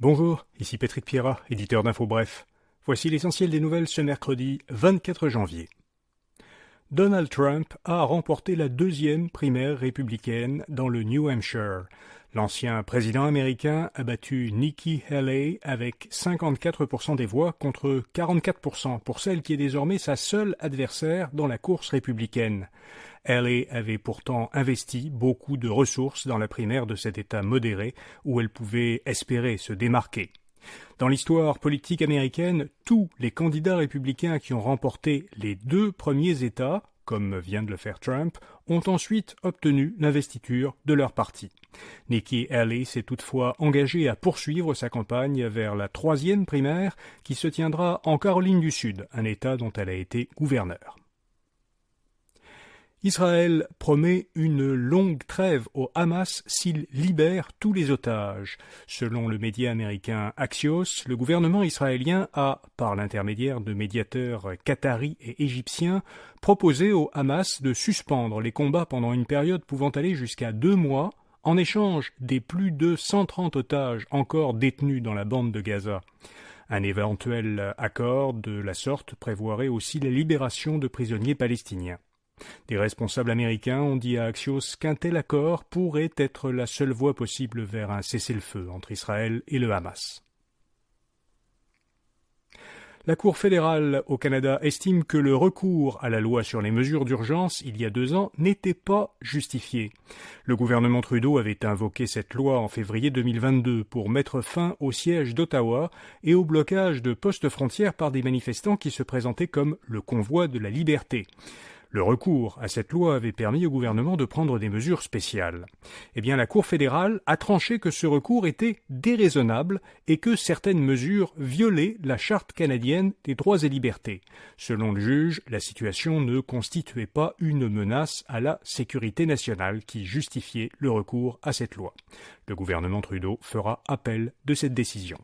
Bonjour, ici Patrick Pierrat, éditeur d'Info Bref. Voici l'essentiel des nouvelles ce mercredi 24 janvier. Donald Trump a remporté la deuxième primaire républicaine dans le New Hampshire. L'ancien président américain a battu Nikki Haley avec 54% des voix contre 44% pour celle qui est désormais sa seule adversaire dans la course républicaine. Haley avait pourtant investi beaucoup de ressources dans la primaire de cet État modéré où elle pouvait espérer se démarquer. Dans l'histoire politique américaine, tous les candidats républicains qui ont remporté les deux premiers États, comme vient de le faire Trump, ont ensuite obtenu l'investiture de leur parti. Nikki Haley s'est toutefois engagée à poursuivre sa campagne vers la troisième primaire qui se tiendra en Caroline du Sud, un État dont elle a été gouverneur. Israël promet une longue trêve au Hamas s'il libère tous les otages. Selon le média américain Axios, le gouvernement israélien a, par l'intermédiaire de médiateurs qataris et égyptiens, proposé au Hamas de suspendre les combats pendant une période pouvant aller jusqu'à 2 mois en échange des plus de 130 otages encore détenus dans la bande de Gaza. Un éventuel accord de la sorte prévoirait aussi la libération de prisonniers palestiniens. Des responsables américains ont dit à Axios qu'un tel accord pourrait être la seule voie possible vers un cessez-le-feu entre Israël et le Hamas. La Cour fédérale au Canada estime que le recours à la loi sur les mesures d'urgence il y a 2 ans n'était pas justifié. Le gouvernement Trudeau avait invoqué cette loi en février 2022 pour mettre fin au siège d'Ottawa et au blocage de postes frontières par des manifestants qui se présentaient comme le convoi de la liberté. Le recours à cette loi avait permis au gouvernement de prendre des mesures spéciales. Eh bien, la Cour fédérale a tranché que ce recours était déraisonnable et que certaines mesures violaient la Charte canadienne des droits et libertés. Selon le juge, la situation ne constituait pas une menace à la sécurité nationale qui justifiait le recours à cette loi. Le gouvernement Trudeau fera appel de cette décision.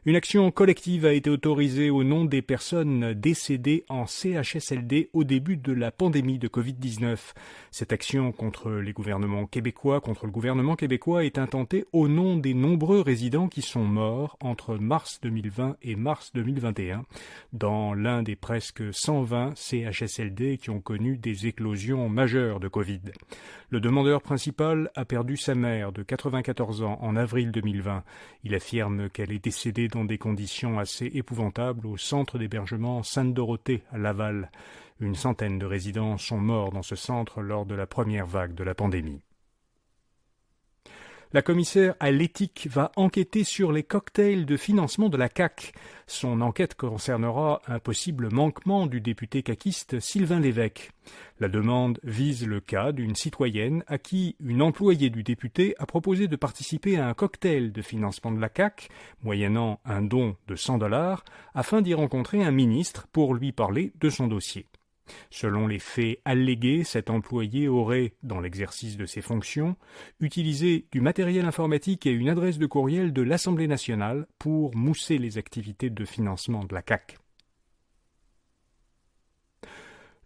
Une action collective a été autorisée au nom des personnes décédées en CHSLD au début de la pandémie de Covid-19. Cette action contre le gouvernement québécois est intentée au nom des nombreux résidents qui sont morts entre mars 2020 et mars 2021 dans l'un des presque 120 CHSLD qui ont connu des éclosions majeures de Covid. Le demandeur principal a perdu sa mère de 94 ans en avril 2020. Il affirme qu'elle est décédée dans des conditions assez épouvantables au centre d'hébergement Sainte-Dorothée à Laval. Une centaine de résidents sont morts dans ce centre lors de la première vague de la pandémie. La commissaire à l'éthique va enquêter sur les cocktails de financement de la CAQ. Son enquête concernera un possible manquement du député caquiste Sylvain Lévesque. La demande vise le cas d'une citoyenne à qui une employée du député a proposé de participer à un cocktail de financement de la CAQ, moyennant un don de 100 $, afin d'y rencontrer un ministre pour lui parler de son dossier. Selon les faits allégués, cet employé aurait, dans l'exercice de ses fonctions, utilisé du matériel informatique et une adresse de courriel de l'Assemblée nationale pour mousser les activités de financement de la CAQ.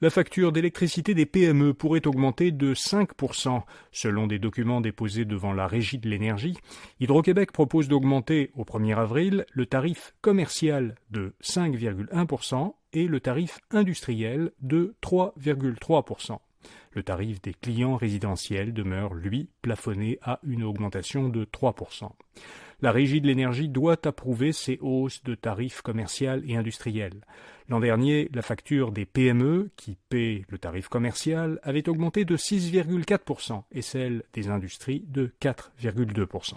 La facture d'électricité des PME pourrait augmenter de 5%, selon des documents déposés devant la Régie de l'énergie. Hydro-Québec propose d'augmenter au 1er avril le tarif commercial de 5,1% et le tarif industriel de 3,3%. Le tarif des clients résidentiels demeure, lui, plafonné à une augmentation de 3%. La Régie de l'énergie doit approuver ces hausses de tarifs commerciaux et industriels. L'an dernier, la facture des PME, qui paient le tarif commercial, avait augmenté de 6,4% et celle des industries de 4,2%.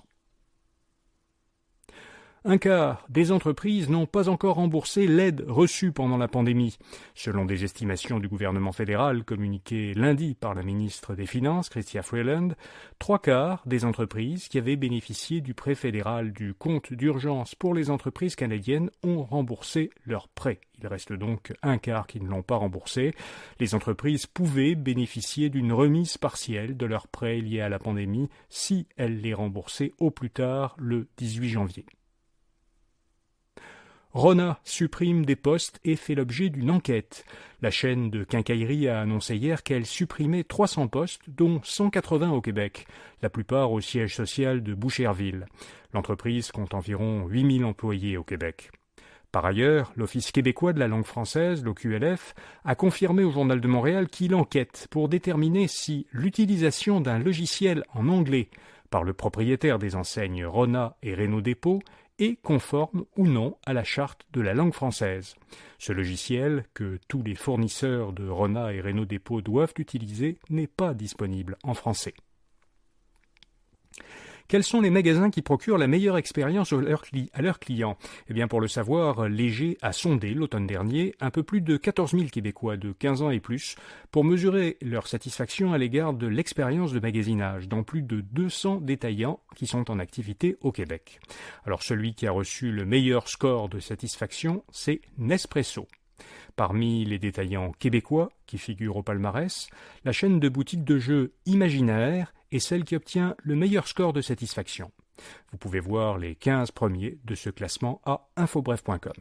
Un quart des entreprises n'ont pas encore remboursé l'aide reçue pendant la pandémie. Selon des estimations du gouvernement fédéral communiquées lundi par la ministre des Finances, Chrystia Freeland, 3/4 des entreprises qui avaient bénéficié du prêt fédéral du compte d'urgence pour les entreprises canadiennes ont remboursé leurs prêts. Il reste donc 1/4 qui ne l'ont pas remboursé. Les entreprises pouvaient bénéficier d'une remise partielle de leurs prêts liés à la pandémie si elles les remboursaient au plus tard le 18 janvier. Rona supprime des postes et fait l'objet d'une enquête. La chaîne de quincaillerie a annoncé hier qu'elle supprimait 300 postes, dont 180 au Québec, la plupart au siège social de Boucherville. L'entreprise compte environ 8000 employés au Québec. Par ailleurs, l'Office québécois de la langue française, l'OQLF, a confirmé au Journal de Montréal qu'il enquête pour déterminer si l'utilisation d'un logiciel en anglais par le propriétaire des enseignes Rona et Renault Dépôt est conforme ou non à la charte de la langue française. Ce logiciel, que tous les fournisseurs de Rona et Renault Dépôt doivent utiliser, n'est pas disponible en français. Quels sont les magasins qui procurent la meilleure expérience à leurs clients ? Eh bien, pour le savoir, Léger a sondé l'automne dernier un peu plus de 14 000 Québécois de 15 ans et plus pour mesurer leur satisfaction à l'égard de l'expérience de magasinage dans plus de 200 détaillants qui sont en activité au Québec. Alors, celui qui a reçu le meilleur score de satisfaction, c'est Nespresso. Parmi les détaillants québécois qui figurent au palmarès, la chaîne de boutiques de jeux Imaginaire est celle qui obtient le meilleur score de satisfaction. Vous pouvez voir les 15 premiers de ce classement à infobref.com.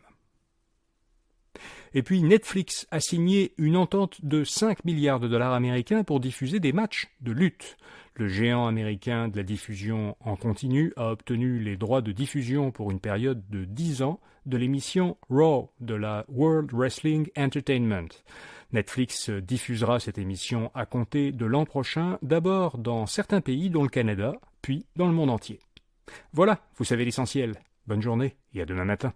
Et puis Netflix a signé une entente de 5 milliards de dollars américains pour diffuser des matchs de lutte. Le géant américain de la diffusion en continu a obtenu les droits de diffusion pour une période de 10 ans de l'émission Raw de la World Wrestling Entertainment. Netflix diffusera cette émission à compter de l'an prochain, d'abord dans certains pays dont le Canada, puis dans le monde entier. Voilà, vous savez l'essentiel. Bonne journée et à demain matin.